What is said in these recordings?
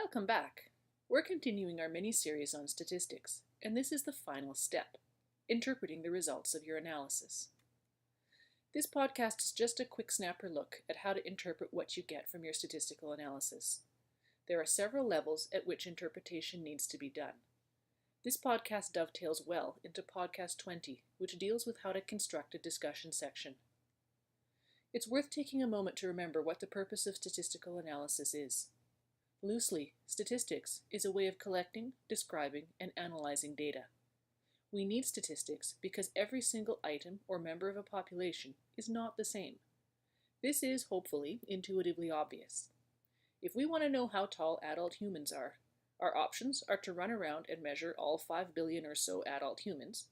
Welcome back. We're continuing our mini-series on statistics, and this is the final step, interpreting the results of your analysis. This podcast is just a quick snapper look at how to interpret what you get from your statistical analysis. There are several levels at which interpretation needs to be done. This podcast dovetails well into podcast 20, which deals with how to construct a discussion section. It's worth taking a moment to remember what the purpose of statistical analysis is. Loosely, statistics is a way of collecting, describing, and analyzing data. We need statistics because every single item or member of a population is not the same. This is, hopefully, intuitively obvious. If we want to know how tall adult humans are, our options are to run around and measure all 5 billion or so adult humans,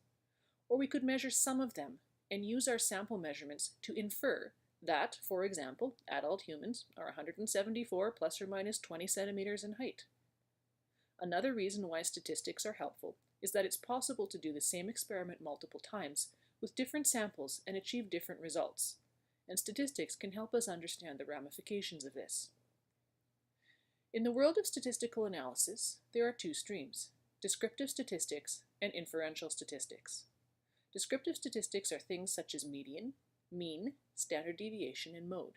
or we could measure some of them and use our sample measurements to infer that, for example, adult humans are 174 plus or minus 20 centimeters in height. Another reason why statistics are helpful is that it's possible to do the same experiment multiple times with different samples and achieve different results, and statistics can help us understand the ramifications of this. In the world of statistical analysis, there are two streams: descriptive statistics and inferential statistics. Descriptive statistics are things such as median, mean, standard deviation, and mode.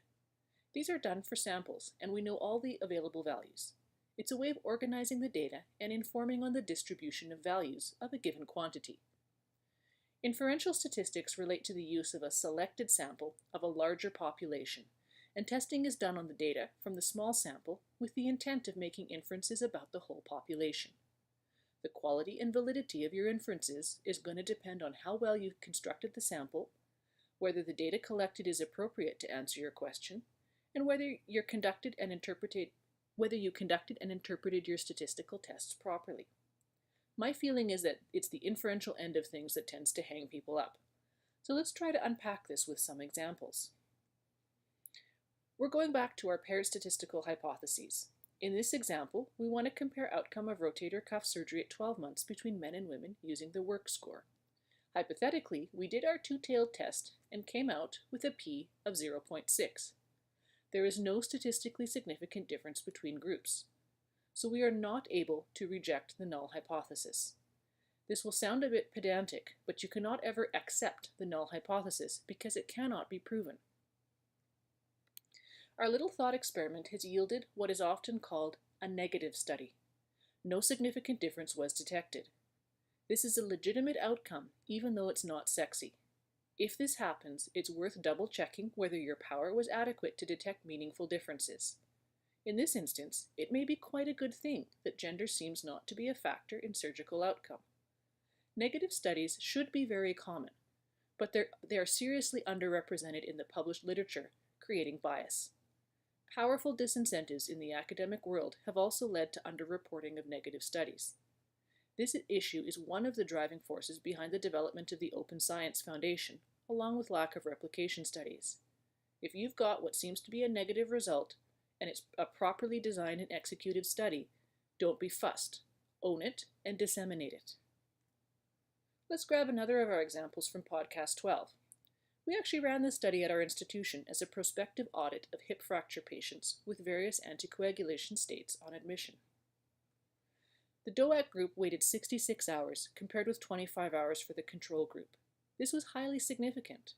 These are done for samples, and we know all the available values. It's a way of organizing the data and informing on the distribution of values of a given quantity. Inferential statistics relate to the use of a selected sample of a larger population, and testing is done on the data from the small sample with the intent of making inferences about the whole population. The quality and validity of your inferences is going to depend on how well you've constructed the sample, whether the data collected is appropriate to answer your question, and whether you conducted and interpreted your statistical tests properly. My feeling is that it's the inferential end of things that tends to hang people up. So let's try to unpack this with some examples. We're going back to our paired statistical hypotheses. In this example, we want to compare outcome of rotator cuff surgery at 12 months between men and women using the work score. Hypothetically, we did our two-tailed test and came out with a p of 0.6. There is no statistically significant difference between groups, so we are not able to reject the null hypothesis. This will sound a bit pedantic, but you cannot ever accept the null hypothesis because it cannot be proven. Our little thought experiment has yielded what is often called a negative study. No significant difference was detected. This is a legitimate outcome, even though it's not sexy. If this happens, it's worth double-checking whether your power was adequate to detect meaningful differences. In this instance, it may be quite a good thing that gender seems not to be a factor in surgical outcome. Negative studies should be very common, but they are seriously underrepresented in the published literature, creating bias. Powerful disincentives in the academic world have also led to underreporting of negative studies. This issue is one of the driving forces behind the development of the Open Science Foundation, along with lack of replication studies. If you've got what seems to be a negative result, and it's a properly designed and executed study, don't be fussed. Own it and disseminate it. Let's grab another of our examples from podcast 12. We actually ran this study at our institution as a prospective audit of hip fracture patients with various anticoagulation states on admission. The DOAC group waited 66 hours, compared with 25 hours for the control group. This was highly significant.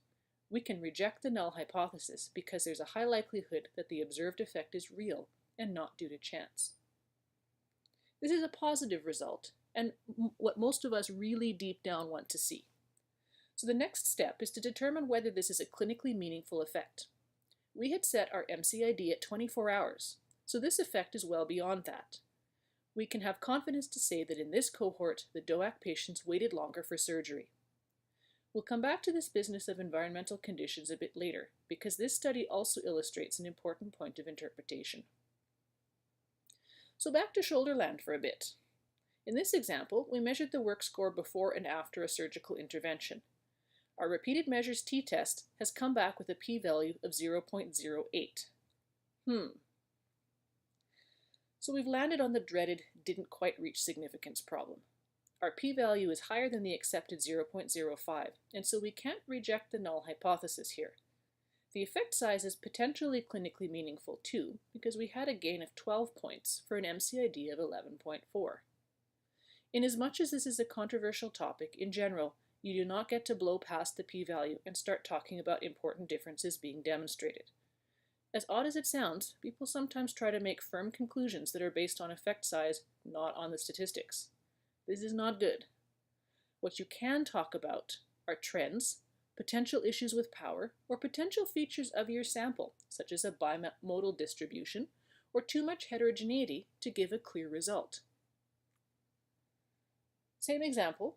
We can reject the null hypothesis because there's a high likelihood that the observed effect is real and not due to chance. This is a positive result, and what most of us really deep down want to see. So the next step is to determine whether this is a clinically meaningful effect. We had set our MCID at 24 hours, so this effect is well beyond that. We can have confidence to say that in this cohort, the DOAC patients waited longer for surgery. We'll come back to this business of environmental conditions a bit later, because this study also illustrates an important point of interpretation. So back to Shoulderland for a bit. In this example, we measured the work score before and after a surgical intervention. Our repeated measures t-test has come back with a p-value of 0.08. So we've landed on the dreaded didn't quite reach significance problem. Our p-value is higher than the accepted 0.05, and so we can't reject the null hypothesis here. The effect size is potentially clinically meaningful too, because we had a gain of 12 points for an MCID of 11.4. Inasmuch as this is a controversial topic, in general, you do not get to blow past the p-value and start talking about important differences being demonstrated. As odd as it sounds, people sometimes try to make firm conclusions that are based on effect size, not on the statistics. This is not good. What you can talk about are trends, potential issues with power, or potential features of your sample, such as a bimodal distribution or too much heterogeneity to give a clear result. Same example,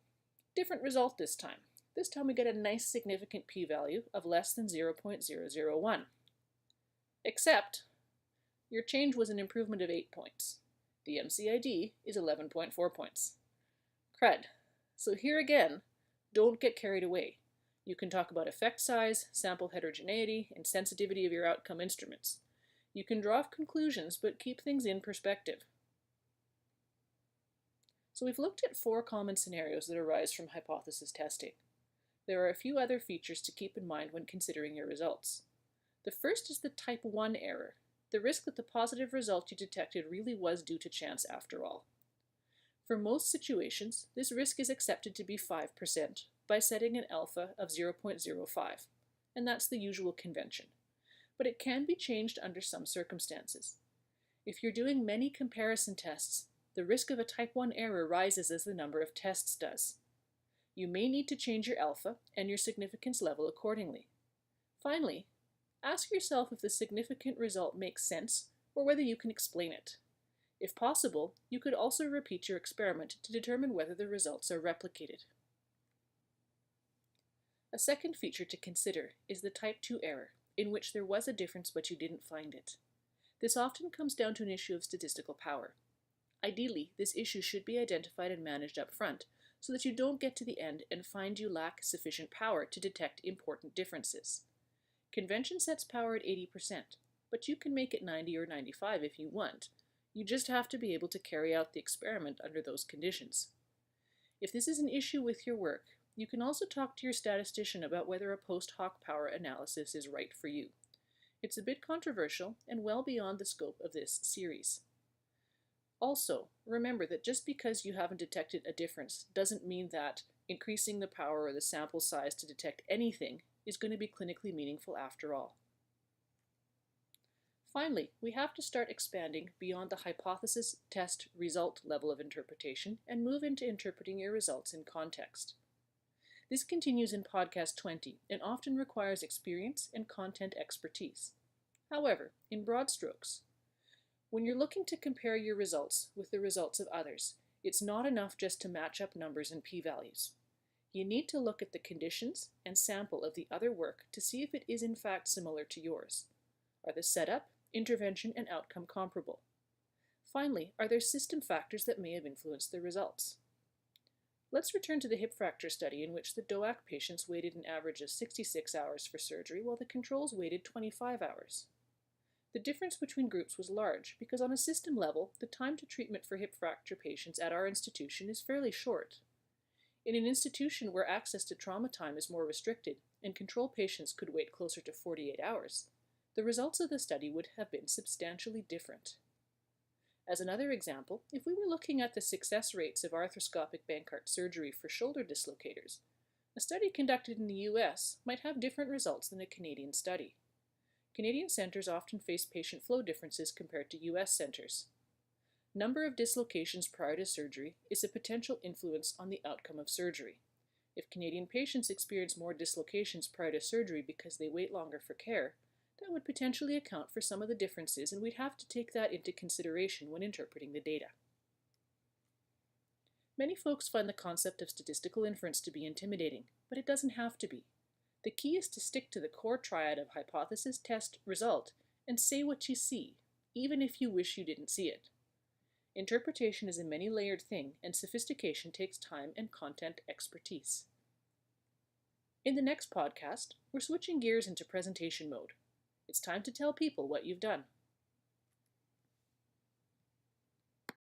different result this time. This time we get a nice significant p-value of less than 0.001. Except, your change was an improvement of 8 points. The MCID is 11.4 points. Crud. So here again, don't get carried away. You can talk about effect size, sample heterogeneity, and sensitivity of your outcome instruments. You can draw conclusions, but keep things in perspective. So we've looked at 4 common scenarios that arise from hypothesis testing. There are a few other features to keep in mind when considering your results. The first is the type 1 error, the risk that the positive result you detected really was due to chance after all. For most situations, this risk is accepted to be 5% by setting an alpha of 0.05, and that's the usual convention. But it can be changed under some circumstances. If you're doing many comparison tests, the risk of a type 1 error rises as the number of tests does. You may need to change your alpha and your significance level accordingly. Finally, ask yourself if the significant result makes sense or whether you can explain it. If possible, you could also repeat your experiment to determine whether the results are replicated. A second feature to consider is the type 2 error, in which there was a difference but you didn't find it. This often comes down to an issue of statistical power. Ideally, this issue should be identified and managed up front, so that you don't get to the end and find you lack sufficient power to detect important differences. Convention sets power at 80%, but you can make it 90 or 95 if you want. You just have to be able to carry out the experiment under those conditions. If this is an issue with your work, you can also talk to your statistician about whether a post hoc power analysis is right for you. It's a bit controversial and well beyond the scope of this series. Also, remember that just because you haven't detected a difference doesn't mean that increasing the power or the sample size to detect anything is going to be clinically meaningful after all. Finally, we have to start expanding beyond the hypothesis test result level of interpretation and move into interpreting your results in context. This continues in podcast 20 and often requires experience and content expertise. However, in broad strokes, when you're looking to compare your results with the results of others, it's not enough just to match up numbers and p-values. You need to look at the conditions and sample of the other work to see if it is in fact similar to yours. Are the setup, intervention, and outcome comparable? Finally, are there system factors that may have influenced the results? Let's return to the hip fracture study in which the DOAC patients waited an average of 66 hours for surgery while the controls waited 25 hours. The difference between groups was large because on a system level, the time to treatment for hip fracture patients at our institution is fairly short. In an institution where access to trauma time is more restricted and control patients could wait closer to 48 hours, the results of the study would have been substantially different. As another example, if we were looking at the success rates of arthroscopic Bankart surgery for shoulder dislocators, a study conducted in the US might have different results than a Canadian study. Canadian centers often face patient flow differences compared to US centers. Number of dislocations prior to surgery is a potential influence on the outcome of surgery. If Canadian patients experience more dislocations prior to surgery because they wait longer for care, that would potentially account for some of the differences, and we'd have to take that into consideration when interpreting the data. Many folks find the concept of statistical inference to be intimidating, but it doesn't have to be. The key is to stick to the core triad of hypothesis, test, result, and say what you see, even if you wish you didn't see it. Interpretation is a many-layered thing, and sophistication takes time and content expertise. In the next podcast, we're switching gears into presentation mode. It's time to tell people what you've done.